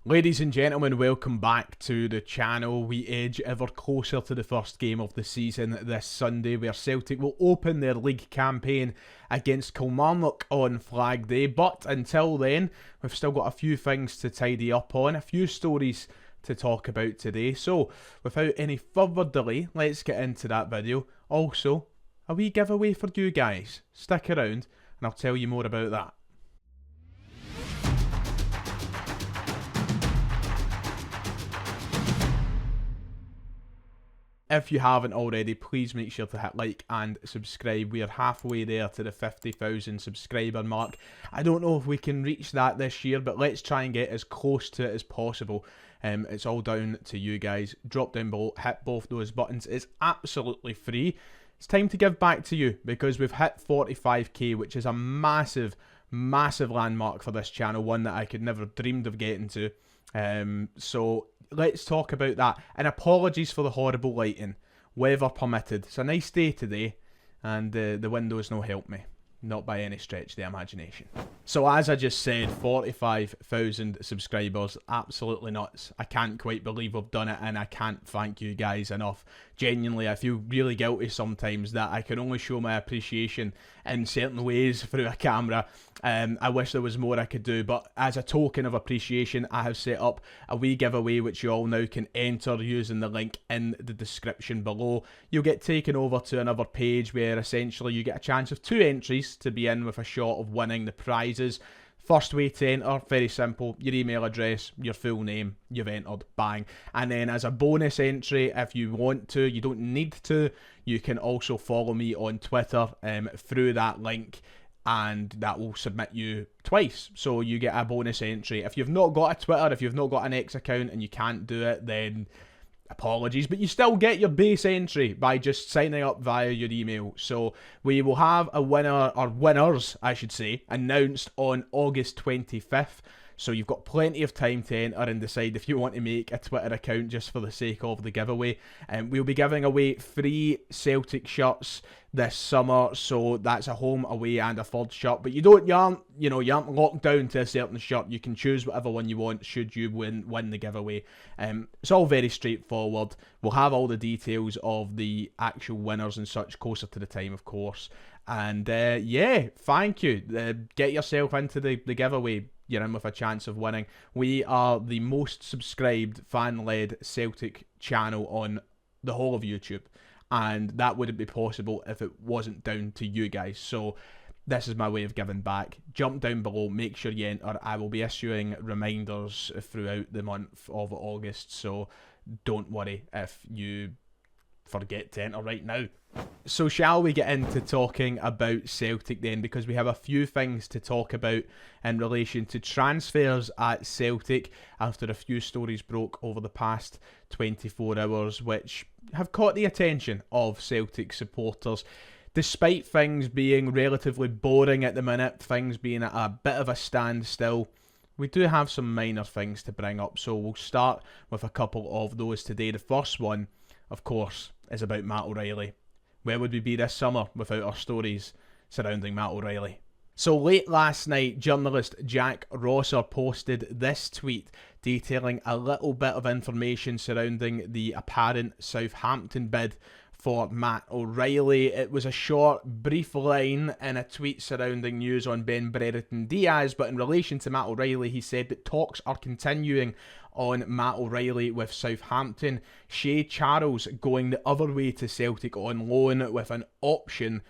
Ladies and gentlemen, welcome back to the channel. We edge ever closer to the first game of the season this Sunday, where Celtic will open their league campaign against Kilmarnock on Flag Day. But until then, we've still got a few things to tidy up on, a few stories to talk about today. So, without any further delay, let's get into that video. Also, a wee giveaway for you guys. Stick around and I'll tell you more about that. If you haven't already, please make sure to hit like and subscribe. We are halfway there to the 50,000 subscriber mark. I don't know if we can reach that this year, but let's try and get as close to it as possible. It's all down to you guys. Drop down below, hit both those buttons. It's absolutely free. It's time to give back to you because we've hit 45k, which is a massive, massive landmark for this channel. One that I could never dreamed of getting to. So let's talk about that. And apologies for the horrible lighting. Weather permitted. It's a nice day today, and the windows no help me. Not by any stretch of the imagination. So as I just said, 45,000 subscribers. Absolutely nuts. I can't quite believe we've done it, and I can't thank you guys enough. Genuinely, I feel really guilty sometimes that I can only show my appreciation in certain ways through a camera. I wish there was more I could do, but as a token of appreciation, I have set up a wee giveaway which you all now can enter using the link in the description below. You'll get taken over to another page where essentially you get a chance of 2 entries to be in with a shot of winning the prizes. First way to enter, very simple, your email address, your full name, you've entered, bang. And then as a bonus entry, if you want to, you don't need to, you can also follow me on Twitter through that link, and that will submit you twice. So you get a bonus entry. If you've not got a Twitter, if you've not got an X account and you can't do it, then apologies, but you still get your base entry by just signing up via your email. So we will have a winner, or winners I should say, announced on August 25th. So you've got plenty of time to enter and decide if you want to make a Twitter account just for the sake of the giveaway. And we'll be giving away free Celtic shirts this summer, so that's a home, away, and a third shirt. But you aren't locked down to a certain shirt. You can choose whatever one you want should you win the giveaway. It's all very straightforward. We'll have all the details of the actual winners and such closer to the time, of course. And yeah, thank you. Get yourself into the giveaway. You're in with a chance of winning. We are the most subscribed, fan-led Celtic channel on the whole of YouTube, and that wouldn't be possible if it wasn't down to you guys. So this is my way of giving back. Jump down below, make sure you enter. I will be issuing reminders throughout the month of August, so don't worry if you forget to enter right now. So shall we get into talking about Celtic then, because we have a few things to talk about in relation to transfers at Celtic after a few stories broke over the past 24 hours which have caught the attention of Celtic supporters. Despite things being relatively boring at the minute, things being at a bit of a standstill, we do have some minor things to bring up, so we'll start with a couple of those today. The first one, of course, is about Matt O'Reilly. Where would we be this summer without our stories surrounding Matt O'Reilly? So late last night, journalist Jack Rosser posted this tweet detailing a little bit of information surrounding the apparent Southampton bid for Matt O'Reilly. It was a short, brief line in a tweet surrounding news on Ben Brereton Diaz, but in relation to Matt O'Reilly, he said that talks are continuing on Matt O'Reilly with Southampton. Shea Charles going the other way to Celtic on loan, with an option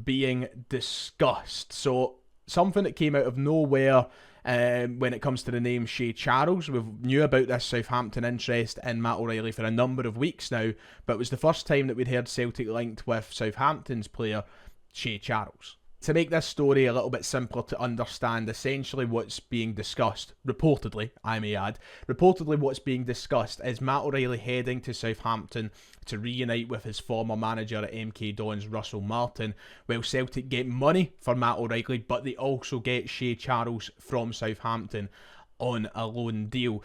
being discussed. So something that came out of nowhere when it comes to the name Shea Charles. We knew about this Southampton interest in Matt O'Reilly for a number of weeks now, but it was the first time that we'd heard Celtic linked with Southampton's player Shea Charles. To make this story a little bit simpler to understand, essentially what's being discussed, reportedly, I may add, what's being discussed is Matt O'Reilly heading to Southampton to reunite with his former manager at MK Dons, Russell Martin, while Celtic get money for Matt O'Reilly, but they also get Shea Charles from Southampton on a loan deal.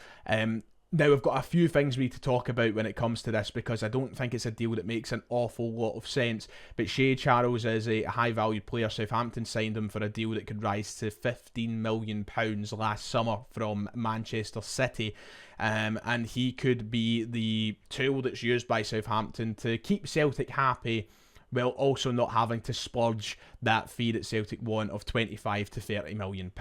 Now, we've got a few things we need to talk about when it comes to this, because I don't think it's a deal that makes an awful lot of sense. But Shea Charles is a high-valued player. Southampton signed him for a deal that could rise to £15 million last summer from Manchester City. And he could be the tool that's used by Southampton to keep Celtic happy, while also not having to splurge that fee that Celtic want of £25 to £30 million.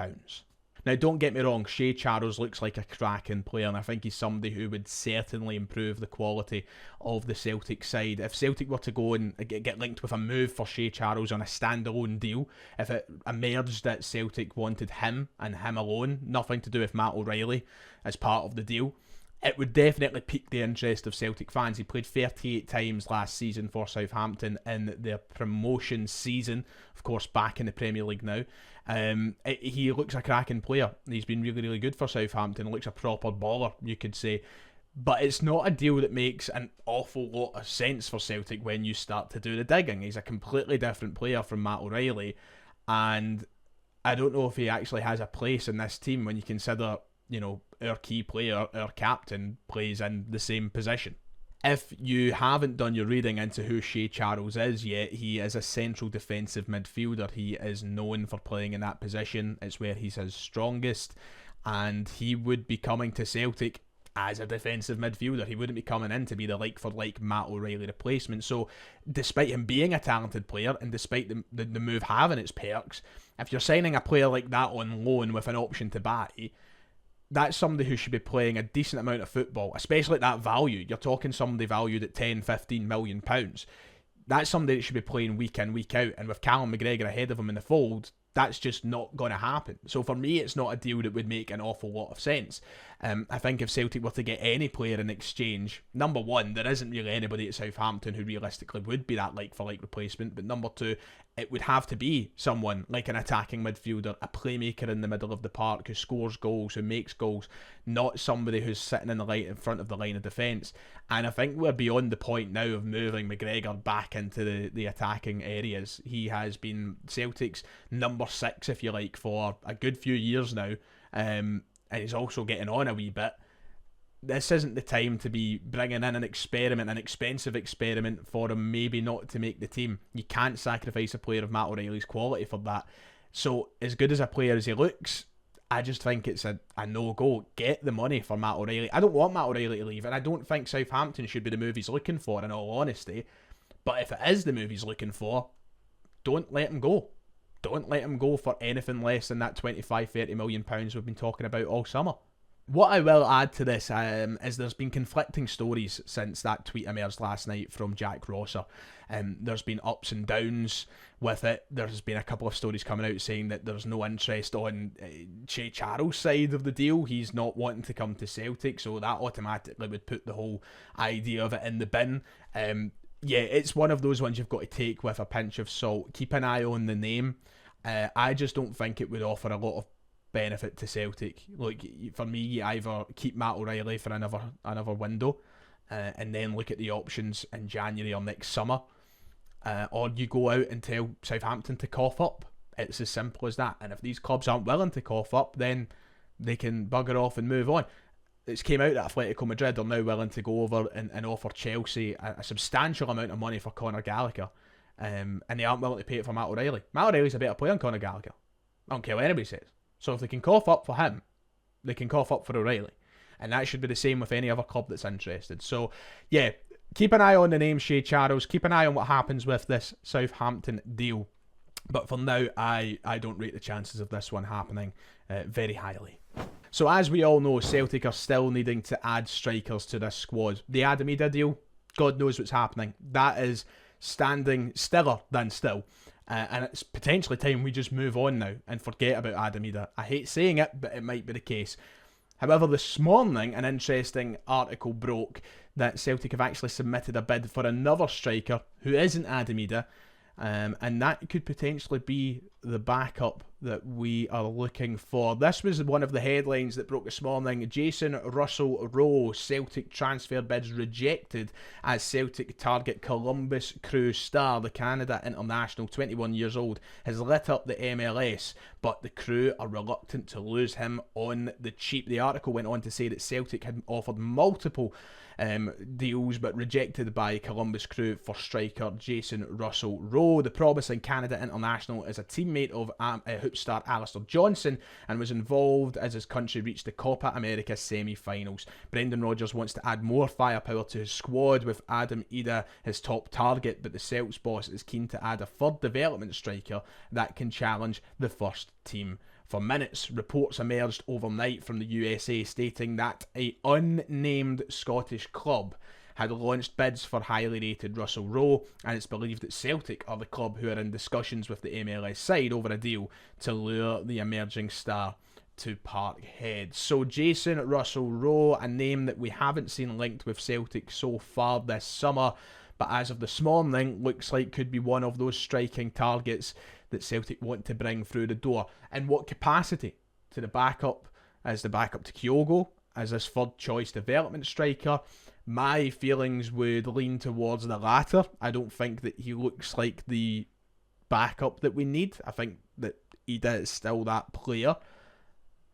Now, don't get me wrong, Shea Charles looks like a cracking player, and I think he's somebody who would certainly improve the quality of the Celtic side. If Celtic were to go and get linked with a move for Shea Charles on a standalone deal, if it emerged that Celtic wanted him and him alone, nothing to do with Matt O'Reilly as part of the deal, it would definitely pique the interest of Celtic fans. He played 38 times last season for Southampton in their promotion season, of course back in the Premier League now. He looks a cracking player. He's been really, really good for Southampton. Looks a proper baller, you could say. But it's not a deal that makes an awful lot of sense for Celtic when you start to do the digging. He's a completely different player from Matt O'Reilly, and I don't know if he actually has a place in this team when you consider, you know, our key player, our captain, plays in the same position. If you haven't done your reading into who Shea Charles is yet, he is a central defensive midfielder. He is known for playing in that position. It's where he's his strongest, and he would be coming to Celtic as a defensive midfielder. He wouldn't be coming in to be the like-for-like Matt O'Reilly replacement. So despite him being a talented player, and despite the move having its perks, if you're signing a player like that on loan with an option to buy, that's somebody who should be playing a decent amount of football, especially at that value. You're talking somebody valued at £10-15 million. That's somebody that should be playing week in, week out, and with Callum McGregor ahead of him in the fold, that's just not going to happen. So for me, it's not a deal that would make an awful lot of sense. I think if Celtic were to get any player in exchange, number one, there isn't really anybody at Southampton who realistically would be that like-for-like replacement, but number two, it would have to be someone like an attacking midfielder, a playmaker in the middle of the park who scores goals, who makes goals, not somebody who's sitting in the light in front of the line of defence. And I think we're beyond the point now of moving McGregor back into the attacking areas. He has been Celtic's number 6, if you like, for a good few years now, and he's also getting on a wee bit. This isn't the time to be bringing in an experiment, an expensive experiment for him maybe not to make the team. You can't sacrifice a player of Matt O'Reilly's quality for that. So as good as a player as he looks, I just think it's a no-go. Get the money for Matt O'Reilly. I don't want Matt O'Reilly to leave, and I don't think Southampton should be the move he's looking for, in all honesty. But if it is the move he's looking for, don't let him go. Don't let him go for anything less than that £25-30 million we've been talking about all summer. What I will add to this is there's been conflicting stories since that tweet emerged last night from Jack Rosser. There's been ups and downs with it. There's been a couple of stories coming out saying that there's no interest on Shea Charles' side of the deal. He's not wanting to come to Celtic, so that automatically would put the whole idea of it in the bin. Yeah, it's one of those ones you've got to take with a pinch of salt. Keep an eye on the name. I just don't think it would offer a lot of benefit to Celtic. Look, for me, you either keep Matt O'Reilly for another window, and then look at the options in January or next summer, or you go out and tell Southampton to cough up. It's as simple as that. And if these clubs aren't willing to cough up, then they can bugger off and move on. It's came out that Atletico Madrid are now willing to go over and offer Chelsea a substantial amount of money for Conor Gallagher, and they aren't willing to pay it for Matt O'Reilly. Matt O'Reilly's a better player than Conor Gallagher. I don't care what anybody says. So if they can cough up for him, they can cough up for O'Reilly. And that should be the same with any other club that's interested. So, yeah, keep an eye on the name Shea Charles. Keep an eye on what happens with this Southampton deal. But for now, I don't rate the chances of this one happening very highly. So as we all know, Celtic are still needing to add strikers to this squad. The Adamida deal, God knows what's happening. That is standing stiller than still. And it's potentially time we just move on now and forget about Adamida. I hate saying it, but it might be the case. However, this morning, an interesting article broke that Celtic have actually submitted a bid for another striker who isn't Adamida, and that could potentially be the backup that we are looking for. This was one of the headlines that broke this morning. Jason Russell-Rowe, Celtic transfer bids rejected as Celtic target Columbus Crew star. The Canada international, 21 years old, has lit up the MLS, but the Crew are reluctant to lose him on the cheap. The article went on to say that Celtic had offered multiple deals but rejected by Columbus Crew for striker Jason Russell-Rowe. The promising Canada international is a teammate of hoop star Alistair Johnson and was involved as his country reached the Copa America semi-finals. Brendan Rodgers wants to add more firepower to his squad, with Adam Ida his top target, but the Celts boss is keen to add a third development striker that can challenge the first team. For minutes, reports emerged overnight from the USA stating that an unnamed Scottish club had launched bids for highly rated Russell-Rowe, and it's believed that Celtic are the club who are in discussions with the MLS side over a deal to lure the emerging star to Parkhead. So Jason Russell-Rowe, a name that we haven't seen linked with Celtic so far this summer, but as of this morning, looks like could be one of those striking targets that Celtic want to bring through the door. In what capacity? To the backup, as the backup to Kyogo, as this third choice development striker? My feelings would lean towards the latter. I don't think that he looks like the backup that we need. I think that Ida is still that player,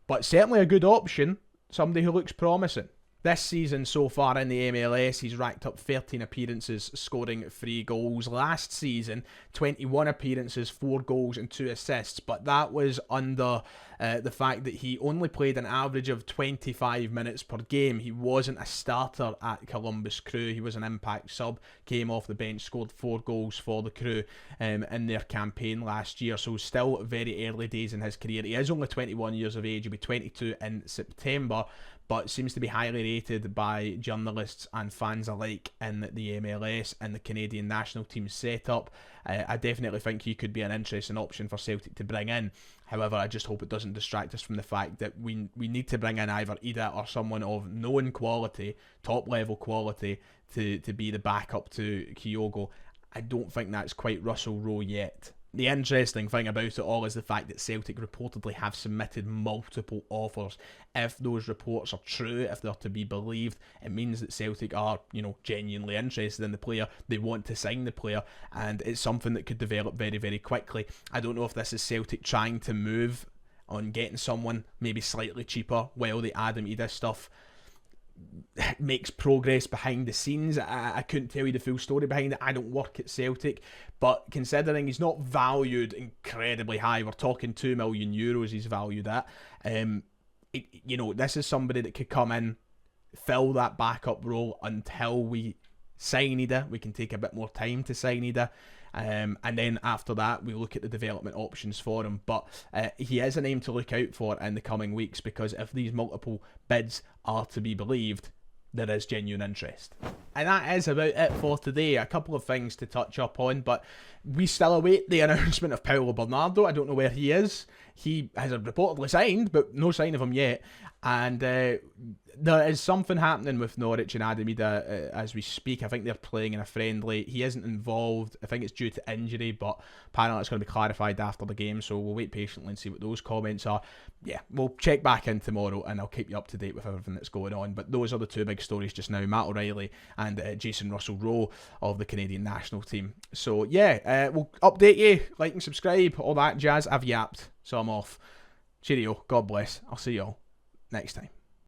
but certainly a good option, somebody who looks promising. This season so far in the MLS, he's racked up 13 appearances, scoring 3 goals. Last season, 21 appearances, 4 goals and 2 assists, but that was under the fact that he only played an average of 25 minutes per game. He wasn't a starter at Columbus Crew. He was an impact sub, came off the bench, scored 4 goals for the Crew in their campaign last year, so still very early days in his career. He is only 21 years of age. He'll be 22 in September, but seems to be highly rated by journalists and fans alike in the MLS and the Canadian national team setup. I definitely think he could be an interesting option for Celtic to bring in. However, I just hope it doesn't distract us from the fact that we need to bring in either Ida or someone of known quality, top level quality, to be the backup to Kyogo. I don't think that's quite Russell-Rowe yet. The interesting thing about it all is the fact that Celtic reportedly have submitted multiple offers. If those reports are true, if they're to be believed, it means that Celtic are, genuinely interested in the player. They want to sign the player, and it's something that could develop very, very quickly. I don't know if this is Celtic trying to move on getting someone maybe slightly cheaper while the Adam Ida stuff makes progress behind the scenes. I couldn't tell you the full story behind it. I don't work at Celtic, but considering he's not valued incredibly high, we're talking €2 million he's valued at. This is somebody that could come in, fill that backup role until we sign Ida. We can take a bit more time to sign Ida. And then after that, we look at the development options for him. But he is a name to look out for in the coming weeks, because if these multiple bids are to be believed, there is genuine interest. And that is about it for today. A couple of things to touch up on, but we still await the announcement of Paulo Bernardo. I don't know where he is. He has reportedly signed, but no sign of him yet. And there is something happening with Norwich and Adam Ida as we speak. I think they're playing in a friendly. He isn't involved. I think it's due to injury, but apparently it's going to be clarified after the game, so we'll wait patiently and see what those comments are. Yeah, we'll check back in tomorrow and I'll keep you up to date with everything that's going on. But those are the two big stories just now, Matt O'Reilly and Jason Russell-Rowe of the Canadian national team. So yeah, we'll update you, like and subscribe, all that jazz. I've yapped, so I'm off. Cheerio, God bless. I'll see you all next time.